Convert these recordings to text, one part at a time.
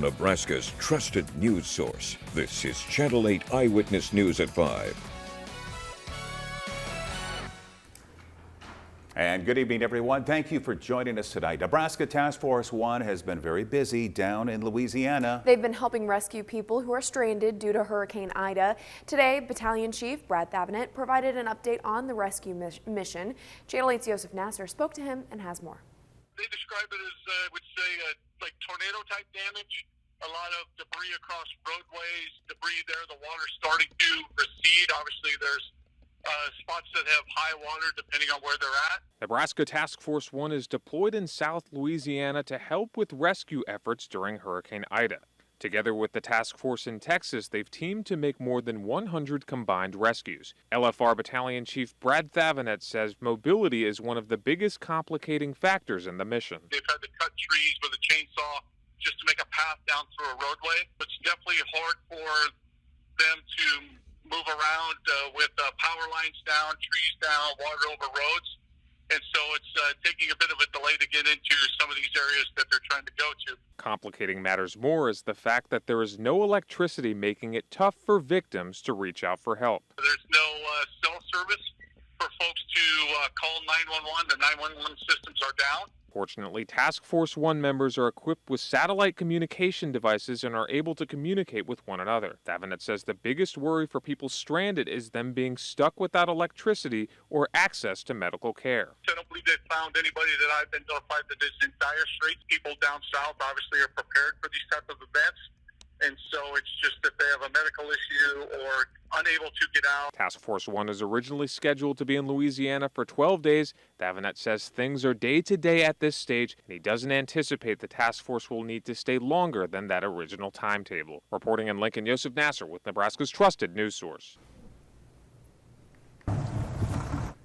Nebraska's trusted news source. This is Channel 8 Eyewitness News at 5. And good evening, everyone. Thank you for joining us tonight. Nebraska Task Force 1 has been very busy down in Louisiana. They've been helping rescue people who are stranded due to Hurricane Ida. Today, Battalion Chief Brad Thavenet provided an update on the rescue mission. Channel 8's Joseph Nasser spoke to him and has more. They describe it as, I would say, like tornado-type damage. A lot of debris across roadways, debris there, the water's starting to recede. Obviously, there's spots that have high water depending on where they're at. Nebraska Task Force 1 is deployed in South Louisiana to help with rescue efforts during Hurricane Ida. Together with the task force in Texas, they've teamed to make more than 100 combined rescues. LFR Battalion Chief Brad Thavenet says mobility is one of the biggest complicating factors in the mission. They've had to cut trees with a chainsaw just to make a path down through a roadway. It's definitely hard for them to move around with power lines down, trees down, water over roads. And so it's taking a bit of a delay to get into some of these areas that they're trying to go to. Complicating matters more is the fact that there is no electricity, making it tough for victims to reach out for help. There's no cell service for folks to call 911. The 911 systems are down. Fortunately, Task Force 1 members are equipped with satellite communication devices and are able to communicate with one another. Thavenet says the biggest worry for people stranded is them being stuck without electricity or access to medical care. I don't believe they've found anybody that I've been notified that is in dire straits. People down south obviously are prepared for these type of events. And so it's just that they have a medical issue or unable to get out. Task Force 1 is originally scheduled to be in Louisiana for 12 days. Thavenet says things are day to day at this stage, and he doesn't anticipate the task force will need to stay longer than that original timetable. Reporting in Lincoln, Joseph Nasser with Nebraska's trusted news source.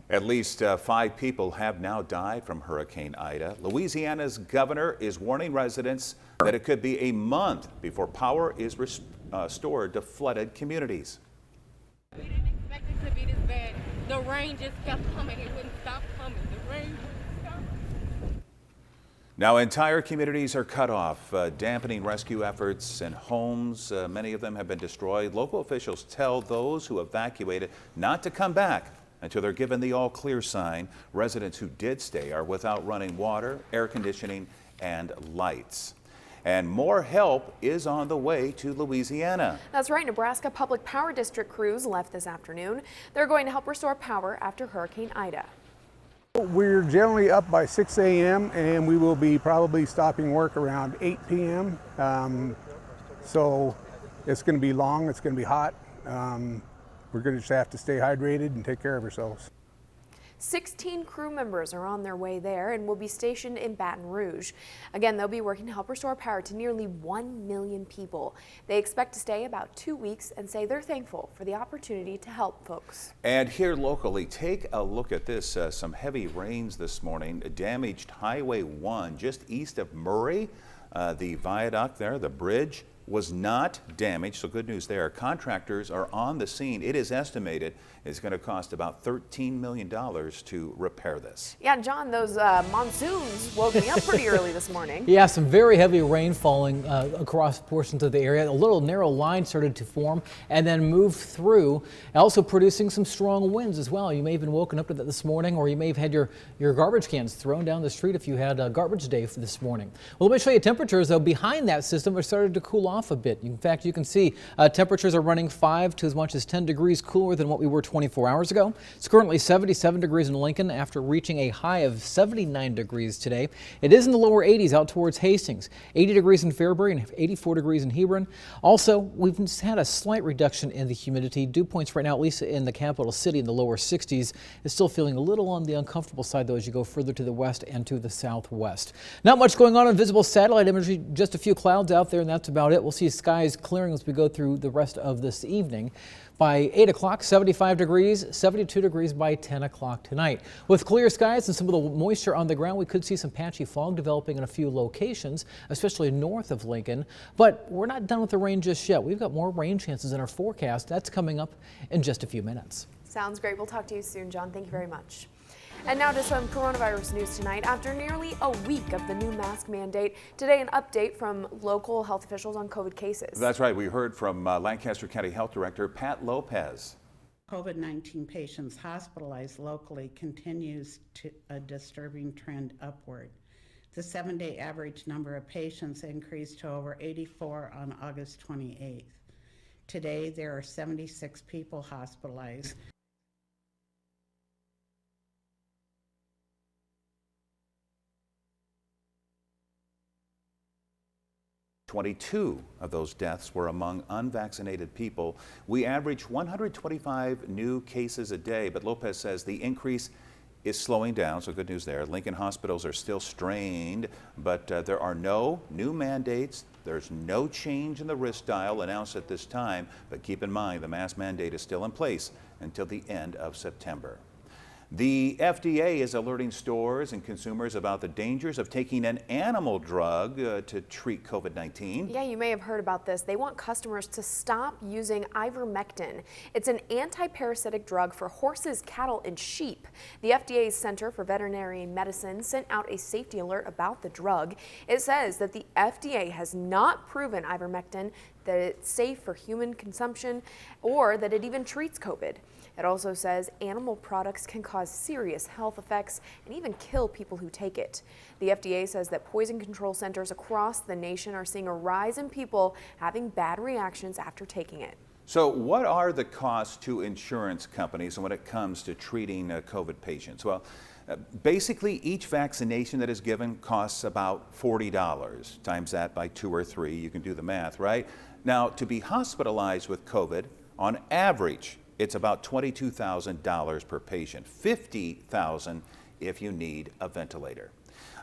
At least 5 people have now died from Hurricane Ida. Louisiana's governor is warning residents that it could be a month before power is restored to flooded communities. We didn't expect it to be this bad. The rain just kept coming. It wouldn't stop coming. The rain wouldn't stop. Now entire communities are cut off, dampening rescue efforts, and homes, many of them have been destroyed. Local officials tell those who evacuated not to come back until they're given the all-clear sign. Residents who did stay are without running water, air conditioning, and lights. And more help is on the way to Louisiana. That's right. Nebraska Public Power District crews left this afternoon. They're going to help restore power after Hurricane Ida. We're generally up by 6 a.m. and we will be probably stopping work around 8 p.m. So it's going to be long, it's going to be hot. We're going to just have to stay hydrated and take care of ourselves. 16 crew members are on their way there and will be stationed in Baton Rouge. Again, they'll be working to help restore power to nearly 1 million people. They expect to stay about 2 weeks and say they're thankful for the opportunity to help folks. And here locally, take a look at this. Some heavy rains this morning damaged Highway 1 just east of Murray. The viaduct there, the bridge, was not damaged, so good news there. Contractors are on the scene. It is estimated it's going to cost about $13 million to repair this. Yeah, John, those monsoons woke me up pretty early this morning. Yeah, some very heavy rain falling across portions of the area. A little narrow line started to form and then move through, also producing some strong winds as well. You may have been woken up to that this morning, or you may have had your garbage cans thrown down the street if you had a garbage day for this morning. Well, let me show you temperatures, though. Behind that system, it started to cool off a bit. In fact, you can see temperatures are running 5 to as much as 10 degrees cooler than what we were 24 hours ago. It's currently 77 degrees in Lincoln after reaching a high of 79 degrees today. It is in the lower 80s out towards Hastings, 80 degrees in Fairbury and 84 degrees in Hebron. Also, we've had a slight reduction in the humidity. Dew points right now, at least in the capital city, in the lower 60s. Is still feeling a little on the uncomfortable side, though, as you go further to the west and to the southwest. Not much going on visible satellite imagery, just a few clouds out there, and that's about it. We'll see skies clearing as we go through the rest of this evening. By 8 o'clock, 75 degrees, 72 degrees by 10 o'clock tonight. With clear skies and some of the moisture on the ground, we could see some patchy fog developing in a few locations, especially north of Lincoln. But we're not done with the rain just yet. We've got more rain chances in our forecast. That's coming up in just a few minutes. Sounds great. We'll talk to you soon, John. Thank you very much. And now to some coronavirus news tonight. After nearly a week of the new mask mandate, today an update from local health officials on COVID cases. That's right. We heard from Lancaster County Health Director Pat Lopez. COVID-19 patients hospitalized locally continues to a disturbing trend upward. The 7-day average number of patients increased to over 84 on August 28th. Today, there are 76 people hospitalized. 22 of those deaths were among unvaccinated people. We average 125 new cases a day, but Lopez says the increase is slowing down, so good news there. Lincoln hospitals are still strained, but there are no new mandates. There's no change in the risk dial announced at this time, but keep in mind the mask mandate is still in place until the end of September. The FDA is alerting stores and consumers about the dangers of taking an animal drug to treat COVID-19. Yeah, you may have heard about this. They want customers to stop using ivermectin. It's an anti-parasitic drug for horses, cattle, and sheep. The FDA's Center for Veterinary Medicine sent out a safety alert about the drug. It says that the FDA has not proven ivermectin that it's safe for human consumption or that it even treats COVID. It also says animal products can cause serious health effects and even kill people who take it. The FDA says that poison control centers across the nation are seeing a rise in people having bad reactions after taking it. So what are the costs to insurance companies when it comes to treating COVID patients? Well, basically each vaccination that is given costs about $40. Times that by 2 or 3, you can do the math, right? Now, to be hospitalized with COVID, on average, it's about $22,000 per patient, $50,000 if you need a ventilator.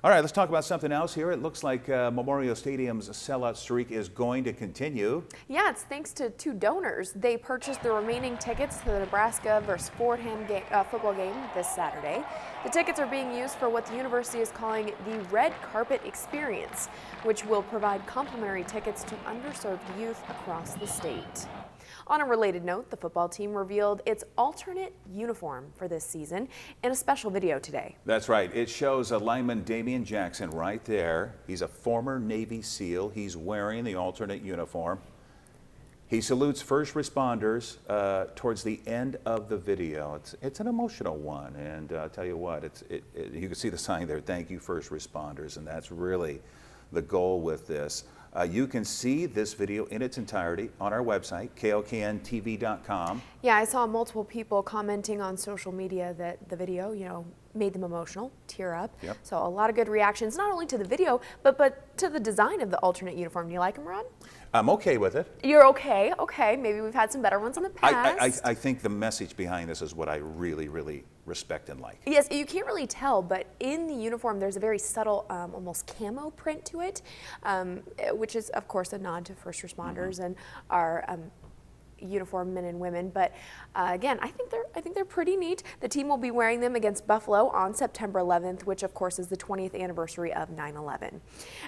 All right, let's talk about something else here. It looks like Memorial Stadium's sellout streak is going to continue. Yeah, it's thanks to 2 donors. They purchased the remaining tickets to the Nebraska versus Fordham football game this Saturday. The tickets are being used for what the university is calling the Red Carpet Experience, which will provide complimentary tickets to underserved youth across the state. On a related note, the football team revealed its alternate uniform for this season in a special video today. That's right. It shows lineman Damian Jackson right there. He's a former Navy SEAL. He's wearing the alternate uniform. He salutes first responders towards the end of the video. It's an emotional one, and I'll tell you what, you can see the sign there, thank you first responders, and that's really the goal with this. You can see this video in its entirety on our website, klkntv.com. Yeah, I saw multiple people commenting on social media that the video, made them emotional, tear up. Yep. So a lot of good reactions, not only to the video, but to the design of the alternate uniform. Do you like them, Rod? I'm okay with it. You're okay? Okay, maybe we've had some better ones in the past. I think the message behind this is what I really, really respect and like. Yes, you can't really tell, but in the uniform there's a very subtle, almost camo print to it, which is of course a nod to first responders and our uniform men and women. But again, I think they're pretty neat. The team will be wearing them against Buffalo on September 11th, which of course is the 20th anniversary of 9/11.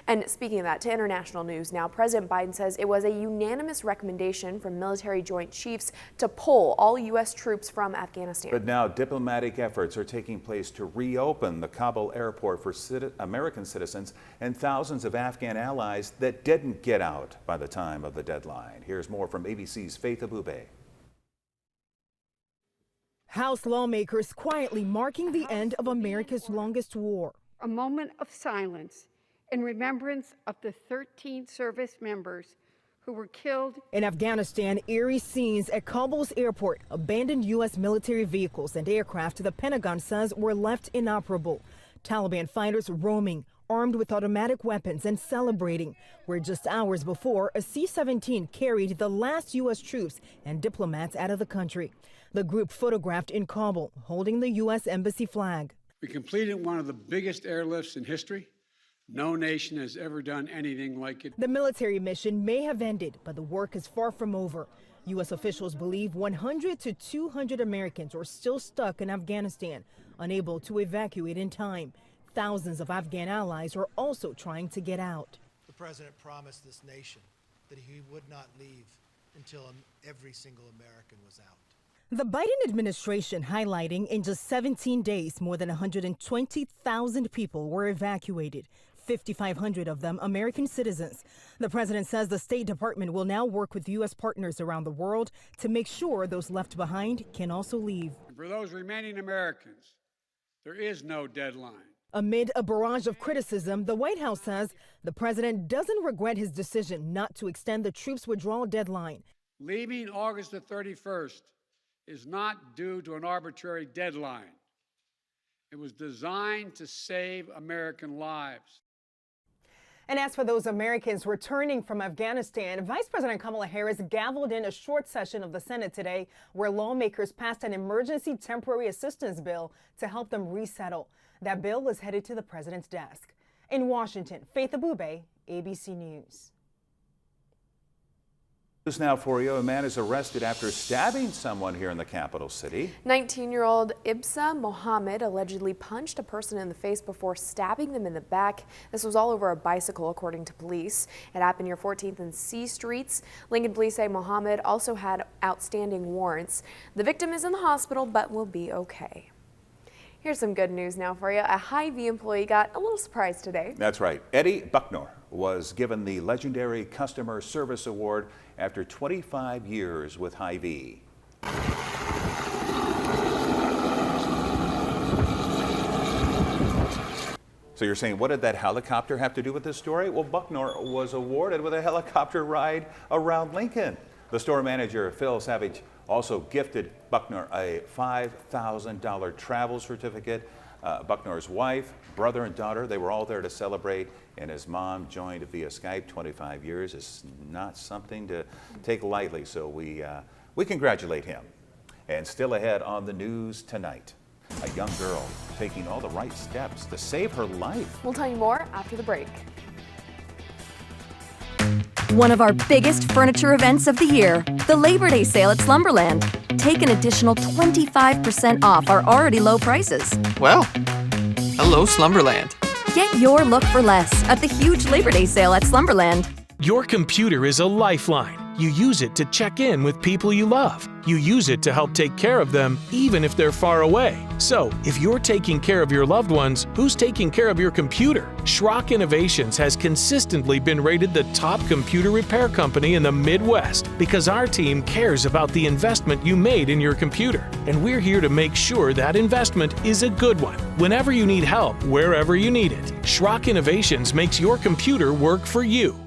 And speaking of that, to international news now, President Biden says it was a unanimous recommendation from military joint chiefs to pull all U.S. troops from Afghanistan. But now diplomatic efforts are taking place to reopen the Kabul airport for American citizens and thousands of Afghan allies that didn't get out by the time of the deadline. Here's more from ABC's Faith Abube. House lawmakers quietly marking the end of America's longest war. A moment of silence in remembrance of the 13 service members who were killed. In Afghanistan, eerie scenes at Kabul's airport. Abandoned U.S. military vehicles and aircraft the Pentagon says were left inoperable. Taliban fighters roaming, armed with automatic weapons and celebrating, where just hours before, a C-17 carried the last U.S. troops and diplomats out of the country. The group photographed in Kabul, holding the U.S. embassy flag. We completed one of the biggest airlifts in history. No nation has ever done anything like it. The military mission may have ended, but the work is far from over. U.S. officials believe 100 to 200 Americans are still stuck in Afghanistan, unable to evacuate in time. Thousands of Afghan allies are also trying to get out. The president promised this nation that he would not leave until every single American was out. The Biden administration highlighting in just 17 days, more than 120,000 people were evacuated, 5,500 of them American citizens. The president says the State Department will now work with U.S. partners around the world to make sure those left behind can also leave. For those remaining Americans, there is no deadline. Amid a barrage of criticism, the White House says the president doesn't regret his decision not to extend the troops' withdrawal deadline. Leaving August the 31st is not due to an arbitrary deadline. It was designed to save American lives. And as for those Americans returning from Afghanistan, Vice President Kamala Harris gavelled in a short session of the Senate today where lawmakers passed an emergency temporary assistance bill to help them resettle. That bill is headed to the president's desk. In Washington, Faith Abube, ABC News. News now for you. A man is arrested after stabbing someone here in the capital city. 19-year-old Ibsa Mohammed allegedly punched a person in the face before stabbing them in the back. This was all over a bicycle, according to police. It happened near 14th and C Streets. Lincoln police say Mohammed also had outstanding warrants. The victim is in the hospital but will be okay. Here's some good news now for you. A Hy-Vee employee got a little surprised today. That's right. Eddie Bucknor was given the legendary Customer Service Award after 25 years with Hy-Vee. So you're saying, what did that helicopter have to do with this story? Well, Bucknor was awarded with a helicopter ride around Lincoln. The store manager, Phil Savage, also gifted Bucknor a $5,000 travel certificate. Bucknor's wife, brother, and daughter, they were all there to celebrate, and his mom joined via Skype. 25 years is not something to take lightly, so we congratulate him. And still ahead on the news tonight, a young girl taking all the right steps to save her life. We'll tell you more after the break. One of our biggest furniture events of the year, the Labor Day sale at Slumberland. Take an additional 25% off our already low prices. Well, hello, Slumberland. Get your look for less at the huge Labor Day sale at Slumberland. Your computer is a lifeline. You use it to check in with people you love. You use it to help take care of them, even if they're far away. So, if you're taking care of your loved ones, who's taking care of your computer? Schrock Innovations has consistently been rated the top computer repair company in the Midwest because our team cares about the investment you made in your computer. And we're here to make sure that investment is a good one. Whenever you need help, wherever you need it, Schrock Innovations makes your computer work for you.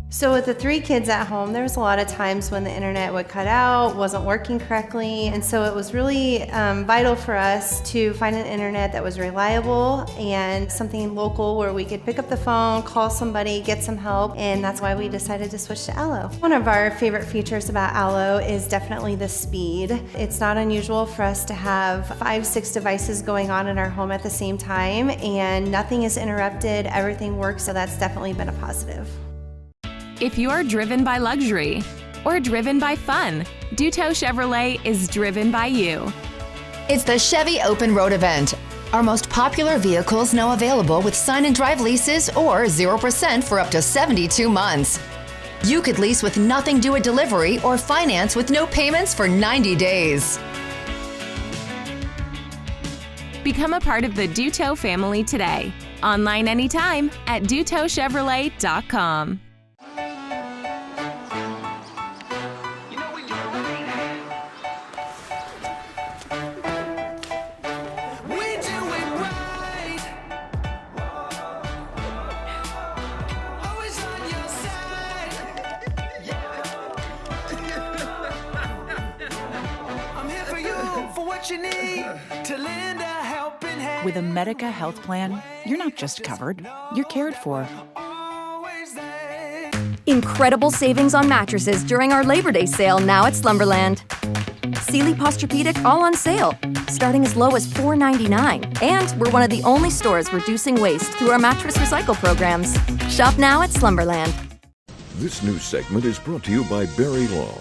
So with the 3 kids at home, there was a lot of times when the internet would cut out, wasn't working correctly, and so it was really vital for us to find an internet that was reliable and something local where we could pick up the phone, call somebody, get some help, and that's why we decided to switch to Allo. One of our favorite features about Allo is definitely the speed. It's not unusual for us to have 5-6 devices going on in our home at the same time, and nothing is interrupted, everything works, so that's definitely been a positive. If you're driven by luxury or driven by fun, Duto Chevrolet is driven by you. It's the Chevy Open Road event. Our most popular vehicles now available with sign and drive leases or 0% for up to 72 months. You could lease with nothing due at delivery or finance with no payments for 90 days. Become a part of the Duto family today. Online anytime at DutoChevrolet.com. With a Medica health plan, you're not just covered, you're cared for. Incredible savings on mattresses during our Labor Day sale now at Slumberland. Sealy Posturepedic all on sale, starting as low as $4.99. And we're one of the only stores reducing waste through our mattress recycle programs. Shop now at Slumberland. This news segment is brought to you by Berry Law.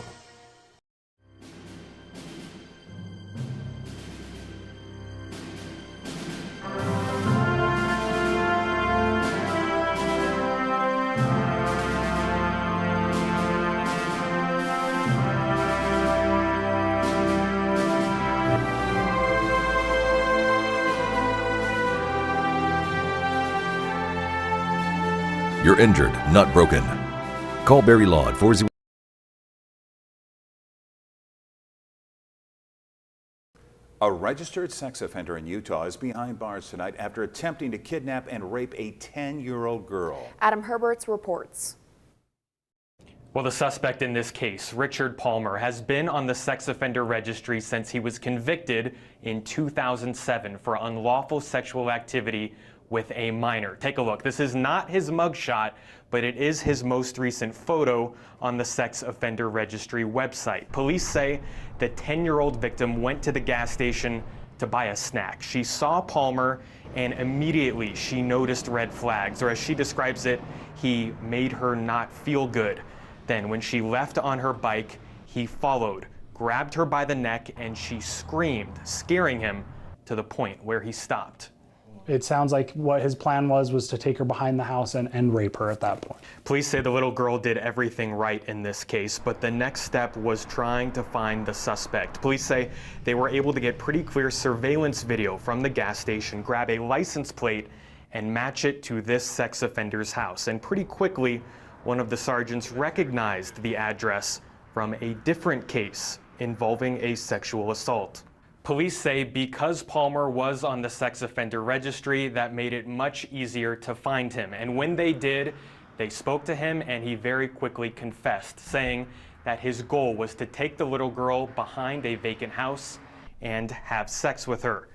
You're injured, not broken. Call Barry Law at 40. A registered sex offender in Utah is behind bars tonight after attempting to kidnap and rape a 10-year-old girl. Adam Herberts reports. Well, the suspect in this case, Richard Palmer, has been on the sex offender registry since he was convicted in 2007 for unlawful sexual activity with a minor. Take a look. This is not his mugshot, but it is his most recent photo on the sex offender registry website. Police say the 10-year-old victim went to the gas station to buy a snack. She saw Palmer and immediately she noticed red flags, or as she describes it, he made her not feel good. Then when she left on her bike, he followed, grabbed her by the neck, and she screamed, scaring him to the point where he stopped. It sounds like what his plan was to take her behind the house and rape her at that point. Police say the little girl did everything right in this case, but the next step was trying to find the suspect. Police say they were able to get pretty clear surveillance video from the gas station, grab a license plate, and match it to this sex offender's house. And pretty quickly, one of the sergeants recognized the address from a different case involving a sexual assault. Police say because Palmer was on the sex offender registry, that made it much easier to find him. And when they did, they spoke to him and he very quickly confessed, saying that his goal was to take the little girl behind a vacant house and have sex with her.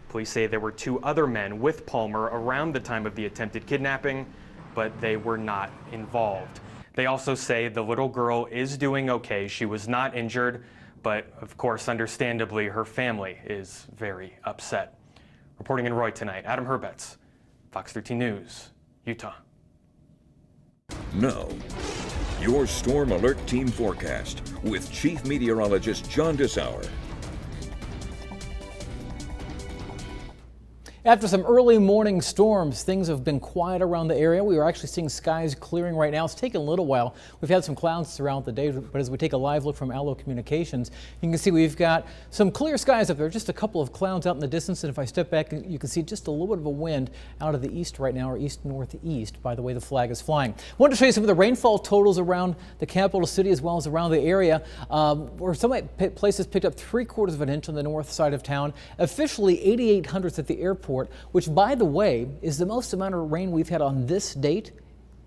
Police say there were 2 other men with Palmer around the time of the attempted kidnapping, but they were not involved. They also say the little girl is doing okay. She was not injured, but of course, understandably, her family is very upset. Reporting in Roy tonight, Adam Herberts, Fox 13 News, Utah. Now, your Storm Alert Team forecast with Chief Meteorologist John Dessauer. After some early morning storms, things have been quiet around the area. We are actually seeing skies clearing right now. It's taken a little while. We've had some clouds throughout the day, but as we take a live look from Allo Communications, you can see we've got some clear skies up there, just a couple of clouds out in the distance. And if I step back, you can see just a little bit of a wind out of the east right now, or east-northeast, by the way the flag is flying. I wanted to show you some of the rainfall totals around the capital city as well as around the area, where some places picked up 3/4 of an inch on the north side of town. Officially 8,800 at the airport, which, by the way, is the most amount of rain we've had on this date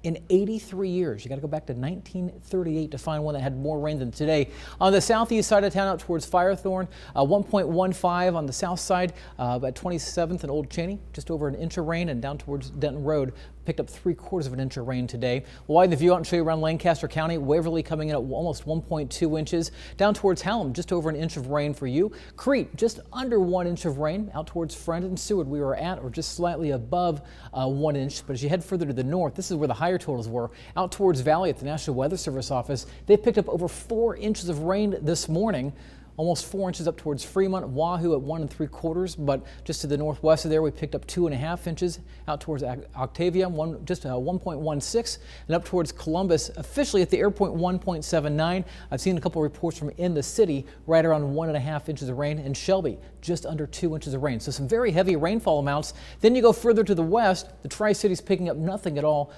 in 83 years. You got to go back to 1938 to find one that had more rain than today. On the southeast side of town, out towards Firethorn, 1.15 on the south side, at 27th and Old Cheney, just over an inch of rain, and down towards Denton Road, picked up 3/4 of an inch of rain today. We'll widen the view out and show you around Lancaster County. Waverly coming in at almost 1.2 inches. Down towards Hallam, just over an inch of rain for you. Crete, just under 1 inch of rain. Out towards Friend and Seward, we were at or just slightly above 1 inch. But as you head further to the north, this is where the higher totals were. Out towards Valley at the National Weather Service office, they picked up over 4 inches of rain this morning. Almost 4 inches up towards Fremont, Wahoo at 1 3/4, but just to the northwest of there, we picked up 2.5 inches. Out towards Octavia, just 1.16, and up towards Columbus, officially at the airport 1.79. I've seen a couple reports from in the city, right around 1.5 inches of rain, and Shelby, just under 2 inches of rain. So some very heavy rainfall amounts. Then you go further to the west, the Tri-Cities picking up nothing at all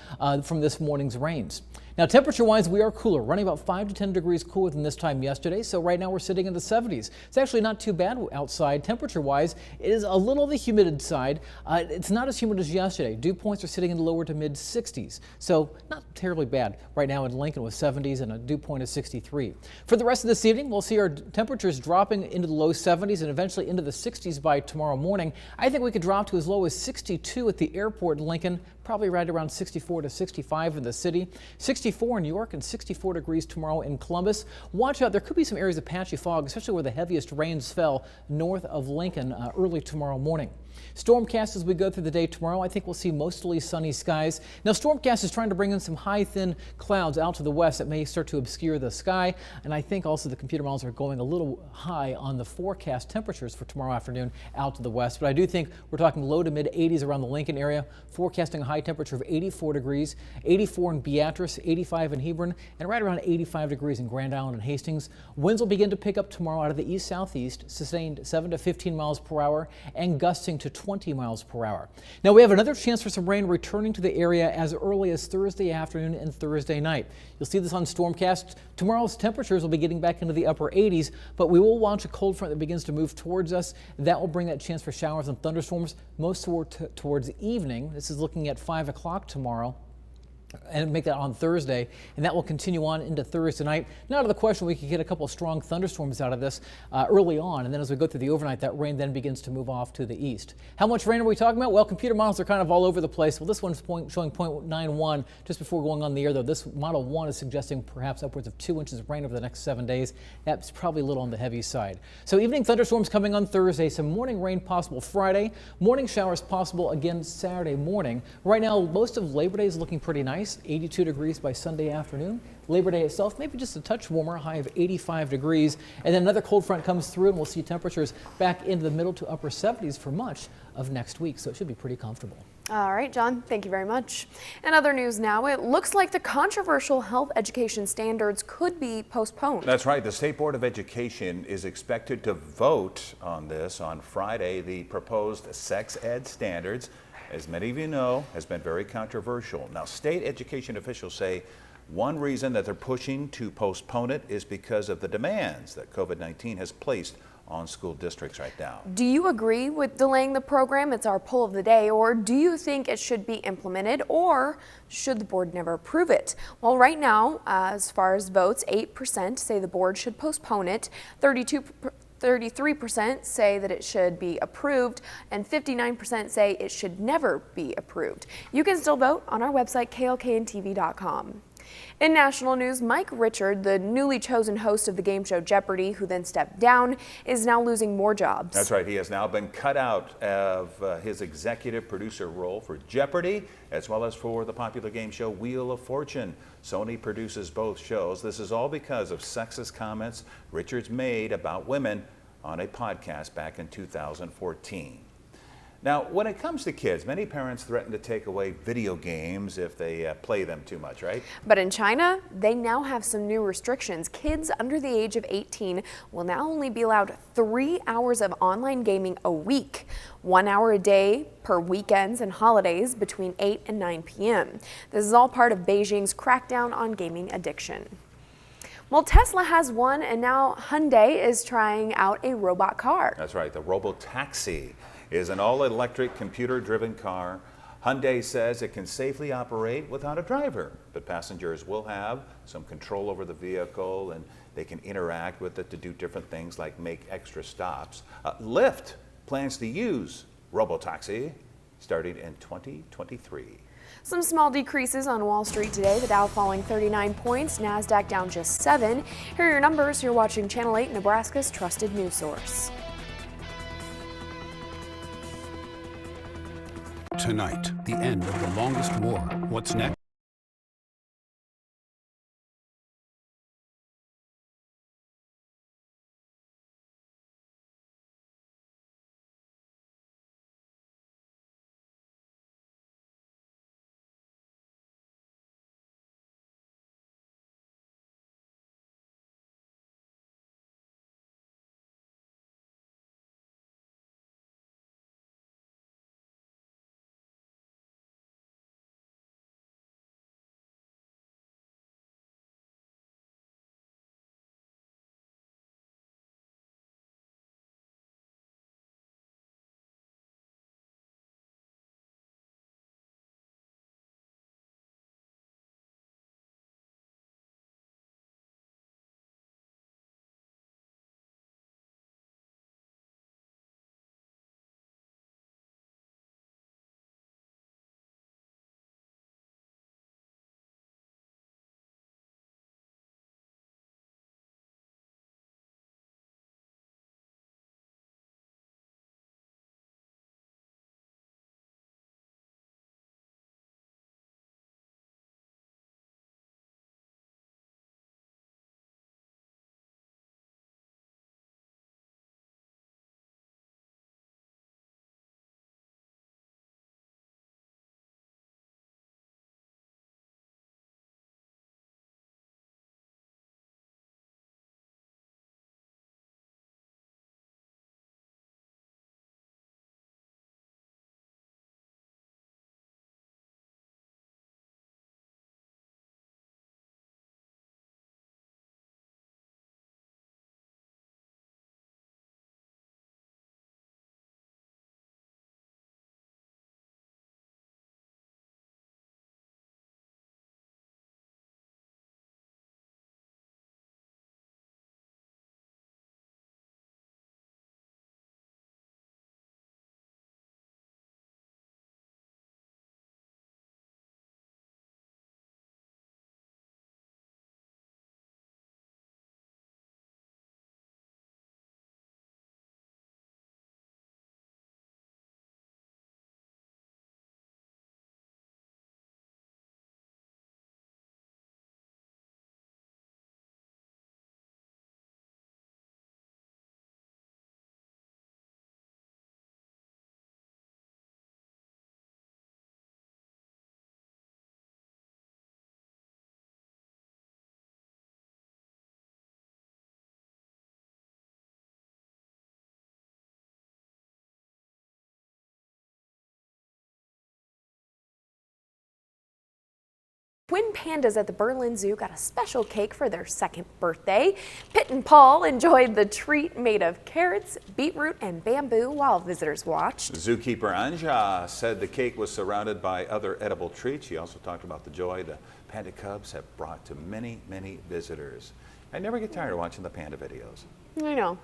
from this morning's rains. Now, temperature-wise, we are cooler, running about 5 to 10 degrees cooler than this time yesterday. So right now we're sitting in the 70s. It's actually not too bad outside. Temperature-wise, it is a little on the humid side. It's not as humid as yesterday. Dew points are sitting in the lower to mid 60s. So not terribly bad right now in Lincoln with 70s and a dew point of 63. For the rest of this evening, we'll see our temperatures dropping into the low 70s and eventually into the 60s by tomorrow morning. I think we could drop to as low as 62 at the airport in Lincoln, probably right around 64 to 65 in the city. 64 in New York and 64 degrees tomorrow in Columbus. Watch out, there could be some areas of patchy fog, especially where the heaviest rains fell north of Lincoln early tomorrow morning. Stormcast as we go through the day tomorrow, I think we'll see mostly sunny skies. Now, Stormcast is trying to bring in some high, thin clouds out to the west that may start to obscure the sky. And I think also the computer models are going a little high on the forecast temperatures for tomorrow afternoon out to the west. But I do think we're talking low to mid 80s around the Lincoln area, forecasting a high temperature of 84 degrees, 84 in Beatrice, 85 in Hebron, and right around 85 degrees in Grand Island and Hastings. Winds will begin to pick up tomorrow out of the east-southeast, sustained 7 to 15 miles per hour and gusting to to 20 miles per hour. Now we have another chance for some rain returning to the area as early as Thursday afternoon and Thursday night. You'll see this on Stormcast. Tomorrow's temperatures will be getting back into the upper 80s, but we will watch a cold front that begins to move towards us. That will bring that chance for showers and thunderstorms most towards evening. This is looking at 5 o'clock tomorrow, and make that on Thursday, and that will continue on into Thursday night. Not out of the question we could get a couple of strong thunderstorms out of this early on, and then as we go through the overnight, that rain then begins to move off to the east. How much rain are we talking about? Well, computer models are kind of all over the place. Well, this one's showing 0.91 just before going on the air, though. This model 1 is suggesting perhaps upwards of 2 inches of rain over the next 7 days. That's probably a little on the heavy side. So evening thunderstorms coming on Thursday, some morning rain possible Friday, morning showers possible again Saturday morning. Right now, most of Labor Day is looking pretty nice. 82 degrees by Sunday afternoon. Labor Day itself, maybe just a touch warmer, high of 85 degrees. And then another cold front comes through and we'll see temperatures back into the middle to upper 70s for much of next week. So it should be pretty comfortable. All right, John, thank you very much. In other news now, it looks like the controversial health education standards could be postponed. That's right. The State Board of Education is expected to vote on this on Friday. The proposed sex ed standards, as many of you know, has been very controversial. Now, state education officials say one reason that they're pushing to postpone it is because of the demands that COVID-19 has placed on school districts right now. Do you agree with delaying the program? It's our poll of the day. Or do you think it should be implemented, or should the board never approve it? Well, right now, as far as votes, 8% say the board should postpone it, 33% say that it should be approved, and 59% say it should never be approved. You can still vote on our website, klkntv.com. In national news, Mike Richard, the newly chosen host of the game show Jeopardy, who then stepped down, is now losing more jobs. That's right. He has now been cut out of his executive producer role for Jeopardy, as well as for the popular game show Wheel of Fortune. Sony produces both shows. This is all because of sexist comments Richards made about women on a podcast back in 2014. Now, when it comes to kids, many parents threaten to take away video games if they play them too much, right? But in China, they now have some new restrictions. Kids under the age of 18 will now only be allowed 3 hours of online gaming a week, 1 hour a day per weekends and holidays between 8 and 9 p.m. This is all part of Beijing's crackdown on gaming addiction. Well, Tesla has one, and now Hyundai is trying out a robot car. That's right. The Robotaxi is an all-electric, computer-driven car. Hyundai says it can safely operate without a driver, but passengers will have some control over the vehicle, and they can interact with it to do different things like make extra stops. Lyft plans to use Robotaxi starting in 2023. Some small decreases on Wall Street today. The Dow falling 39 points, NASDAQ down just 7. Here are your numbers. You're watching Channel 8, Nebraska's trusted news source. Tonight, the end of the longest war. What's next? Twin pandas at the Berlin Zoo got a special cake for their second birthday. Pitt and Paul enjoyed the treat made of carrots, beetroot, and bamboo while visitors watched. Zookeeper Anja said the cake was surrounded by other edible treats. She also talked about the joy the panda cubs have brought to many, many visitors. I never get tired of watching the panda videos. I know.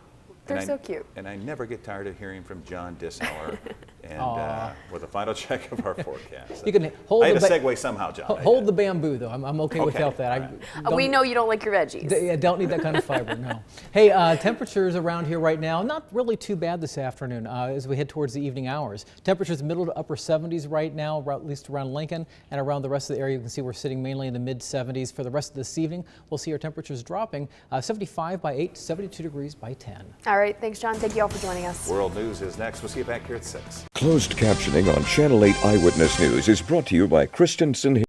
They're so cute. And I never get tired of hearing from John Disseller and with a final check of our forecast. You can hold I had to segue somehow, John. Hold the bamboo, though. I'm okay without that. Right. We know you don't like your veggies. I don't need that kind of fiber, no. Hey, temperatures around here right now, not really too bad this afternoon as we head towards the evening hours. Temperatures middle to upper 70s right now, at least around Lincoln, and around the rest of the area. You can see we're sitting mainly in the mid 70s. For the rest of this evening, we'll see our temperatures dropping 75 by 8, 72 degrees by 10. All right, thanks, John. Thank you all for joining us. World News is next. We'll see you back here at 6. Closed captioning on Channel 8 Eyewitness News is brought to you by Christensen.